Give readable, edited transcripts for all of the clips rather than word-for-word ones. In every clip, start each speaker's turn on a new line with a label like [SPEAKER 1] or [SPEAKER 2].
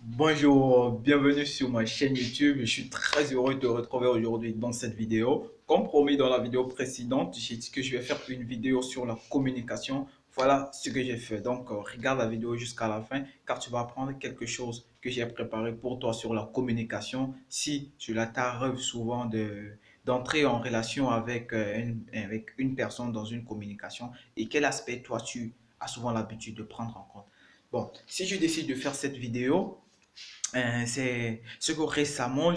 [SPEAKER 1] Bonjour, bienvenue sur ma chaîne YouTube. Je suis très heureux de te retrouver aujourd'hui dans cette vidéo. Comme promis dans la vidéo précédente, j'ai dit que je vais faire une vidéo sur la communication. Voilà ce que j'ai fait. Donc, regarde la vidéo jusqu'à la fin car tu vas apprendre quelque chose que j'ai préparé pour toi sur la communication. Si cela t'arrive souvent d'entrer en relation avec une personne dans une communication et quel aspect toi tu as souvent l'habitude de prendre en compte. Bon, si je décide de faire cette vidéo, c'est ce que récemment,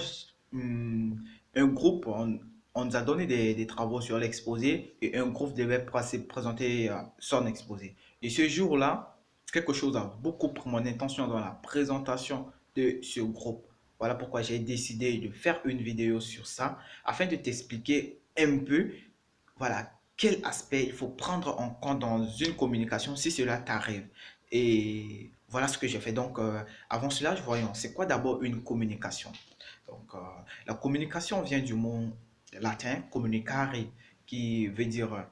[SPEAKER 1] un groupe, on nous a donné des travaux sur l'exposé et un groupe devait présenter son exposé. Et ce jour-là, quelque chose a beaucoup pris mon attention dans la présentation de ce groupe. Voilà pourquoi j'ai décidé de faire une vidéo sur ça afin de t'expliquer un peu, voilà, quel aspect il faut prendre en compte dans une communication si cela t'arrive. Et voilà ce que j'ai fait. Donc, avant cela, voyons, c'est quoi d'abord une communication? Donc, la communication vient du mot latin communicare, qui veut dire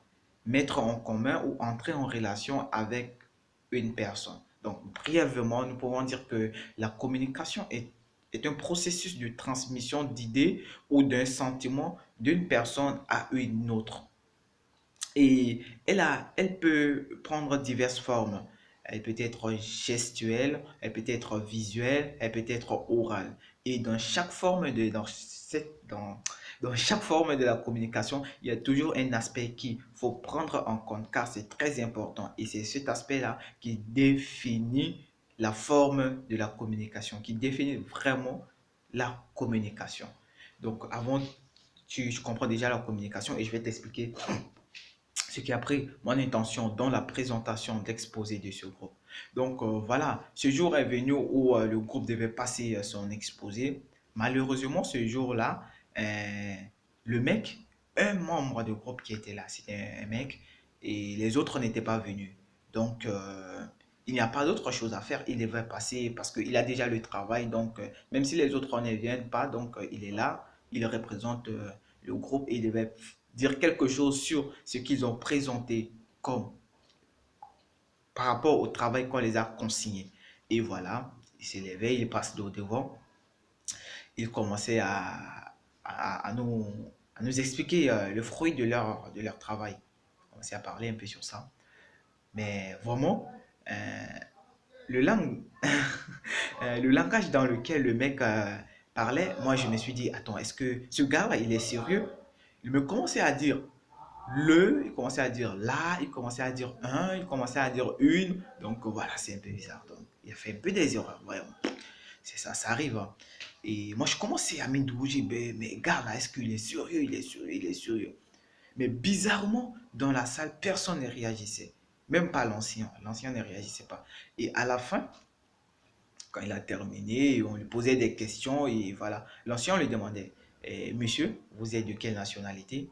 [SPEAKER 1] mettre en commun ou entrer en relation avec une personne. Donc, brièvement, nous pouvons dire que la communication est un processus de transmission d'idées ou d'un sentiment d'une personne à une autre. Et elle peut prendre diverses formes. Elle peut être gestuelle, elle peut être visuelle, elle peut être orale. Et dans chaque forme de la communication, il y a toujours un aspect qu'il faut prendre en compte car c'est très important. Et c'est cet aspect-là qui définit la forme de la communication, qui définit vraiment la communication. Donc, tu comprends déjà la communication et je vais t'expliquer ce qui a pris mon intention dans la présentation d'exposé de ce groupe. Donc voilà, ce jour est venu où le groupe devait passer son exposé. Malheureusement, ce jour-là, euh, le mec, un membre du groupe qui était là, c'était un mec, et les autres n'étaient pas venus. Donc, il n'y a pas d'autre chose à faire. Il devait passer parce qu'il a déjà le travail. Donc, même si les autres ne viennent pas, donc il est là, il représente le groupe et il devait dire quelque chose sur ce qu'ils ont présenté comme par rapport au travail qu'on les a consigné. Et voilà, il s'est levé, il passe de devant, il commençait à nous expliquer le fruit de leur travail. On commençait à parler un peu sur ça. Mais vraiment, euh, le, lang... le langage dans lequel le mec parlait, moi je me suis dit, attends, est-ce que ce gars-là, il est sérieux? Il me commençait à dire il commençait à dire là, il commençait à dire un, il commençait à dire une. Donc voilà, c'est un peu bizarre. Donc il a fait un peu des erreurs, vraiment. C'est ça, ça arrive, hein. Et moi, je commençais à m'indouger, mais gars, là, est-ce qu'il est sérieux? Il est sérieux, il est sérieux. Mais bizarrement, dans la salle, personne ne réagissait. Même pas l'ancien. L'ancien ne réagissait pas. Et à la fin, quand il a terminé, on lui posait des questions et voilà. L'ancien, on lui demandait, monsieur, vous êtes de quelle nationalité?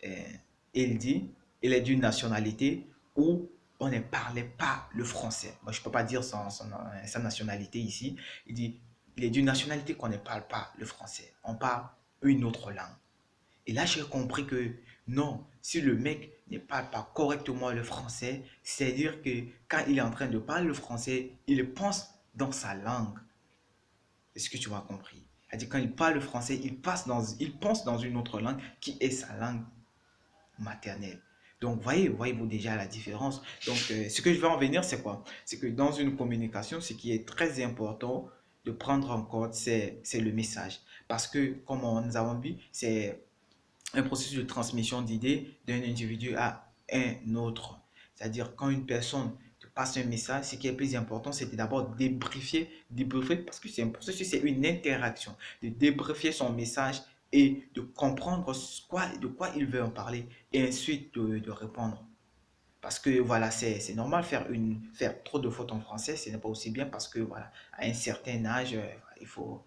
[SPEAKER 1] euh, il dit, il est d'une nationalité où on ne parlait pas le français. Moi, je ne peux pas dire sa nationalité ici. Il dit, il est d'une nationalité qu'on ne parle pas le français. On parle une autre langue. Et là, j'ai compris que non, si le mec ne parle pas correctement le français, c'est-à-dire que quand il est en train de parler le français, il pense dans sa langue. Est-ce que tu m'as compris? C'est-à-dire quand il parle le français, il pense dans une autre langue qui est sa langue maternelle. Donc, voyez-vous déjà la différence. Donc, ce que je vais en venir, c'est quoi? C'est que dans une communication, ce qui est très important de prendre en compte, c'est le message. Parce que, comme nous avons vu, c'est un processus de transmission d'idées d'un individu à un autre. C'est-à-dire, quand une personne te passe un message, ce qui est plus important, c'est d'abord débriefer, parce que c'est un processus, c'est une interaction, de débriefer son message et de comprendre de quoi il veut en parler et ensuite de répondre. Parce que voilà, c'est normal faire trop de fautes en français, ce n'est pas aussi bien parce que voilà, à un certain âge, il faut,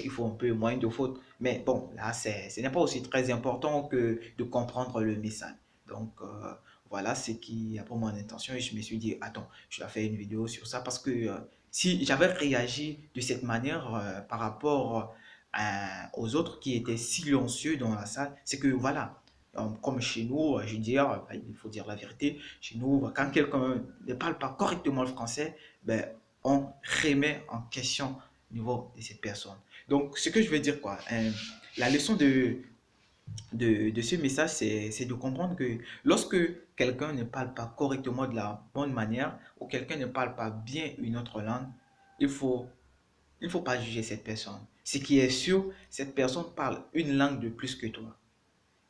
[SPEAKER 1] il faut un peu moins de fautes. Mais bon, là, ce n'est pas aussi très important que de comprendre le message. Donc, voilà ce qui a pour mon intention. Et je me suis dit, attends, je vais faire une vidéo sur ça parce que si j'avais réagi de cette manière par rapport aux autres qui étaient silencieux dans la salle, c'est que voilà, comme chez nous, je veux dire, il faut dire la vérité, chez nous, quand quelqu'un ne parle pas correctement le français, ben, on remet en question au niveau de cette personne. Donc, ce que je veux dire, quoi, la leçon de ce message, c'est de comprendre que lorsque quelqu'un ne parle pas correctement de la bonne manière ou quelqu'un ne parle pas bien une autre langue, il faut, il faut pas juger cette personne. Ce qui est sûr, cette personne parle une langue de plus que toi.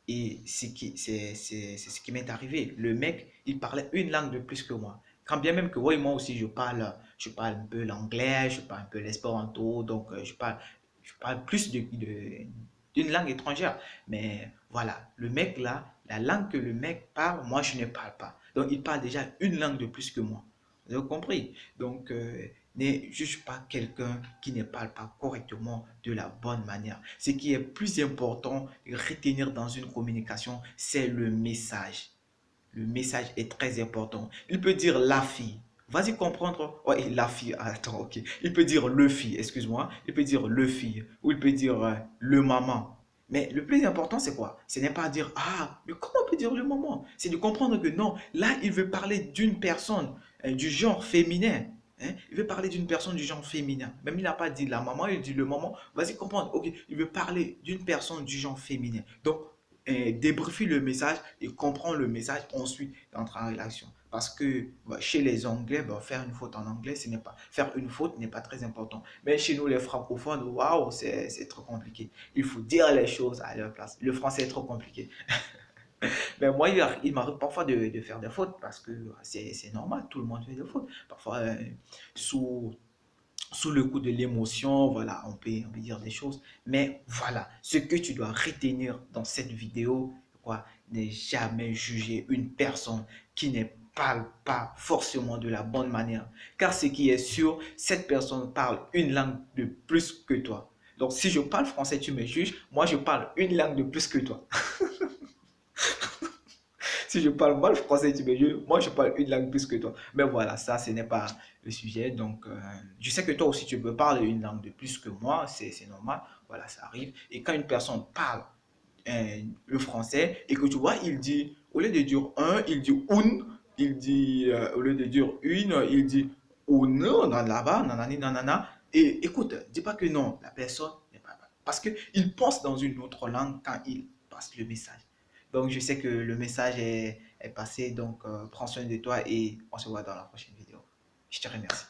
[SPEAKER 1] Et c'est ce qui m'est arrivé. Le mec, il parlait une langue de plus que moi. Quand bien même que ouais, moi aussi, je parle un peu l'anglais, je parle un peu l'espéranto, donc je parle plus d'une langue étrangère. Mais voilà, le mec là, la langue que le mec parle, moi, je ne parle pas. Donc, il parle déjà une langue de plus que moi. Vous avez compris? Donc, ne juge pas quelqu'un qui ne parle pas correctement de la bonne manière. Ce qui est plus important de retenir dans une communication, c'est le message. Le message est très important. Il peut dire la fille. Vas-y comprendre. Ouais, la fille. Attends, ok. Il peut dire le fille, excuse-moi. Il peut dire le fille. Ou il peut dire le maman. Mais le plus important, c'est quoi? Ce n'est pas dire, ah, mais comment on peut dire le maman? C'est de comprendre que non, là, il veut parler d'une personne du genre féminin. Hein. Il veut parler d'une personne du genre féminin. Même il n'a pas dit la maman, il dit le maman. Vas-y comprendre. Ok, il veut parler d'une personne du genre féminin. Donc, débriefer le message et comprendre le message, ensuite d'entrer en relation. Parce que bah, chez les Anglais, bah, faire une faute en anglais, ce n'est pas, faire une faute n'est pas très important. Mais chez nous, les francophones, waouh, c'est trop compliqué. Il faut dire les choses à leur place. Le français est trop compliqué. Mais moi, il m'arrive parfois de faire des fautes parce que c'est normal, tout le monde fait des fautes. Parfois, sous sous le coup de l'émotion, voilà, on peut dire des choses. Mais voilà, ce que tu dois retenir dans cette vidéo, quoi, n'est jamais juger une personne qui ne parle pas forcément de la bonne manière. Car ce qui est sûr, cette personne parle une langue de plus que toi. Donc si je parle français, tu me juges, moi je parle une langue de plus que toi. Si je parle mal français, tu me dis, moi je parle une langue plus que toi. Mais voilà, ça, ce n'est pas le sujet. Donc, je sais que toi aussi, tu peux parler une langue de plus que moi, c'est normal. Voilà, ça arrive. Et quand une personne parle le français et que tu vois, il dit, au lieu de dire un, il dit une, il dit, au lieu de dire une, il dit une, là-bas, nanani, nanana. Et écoute, dis pas que non, la personne n'est pas. Parce qu'il pense dans une autre langue quand il passe le message. Donc, je sais que le message est passé. Donc, prends soin de toi et on se voit dans la prochaine vidéo. Je te remercie.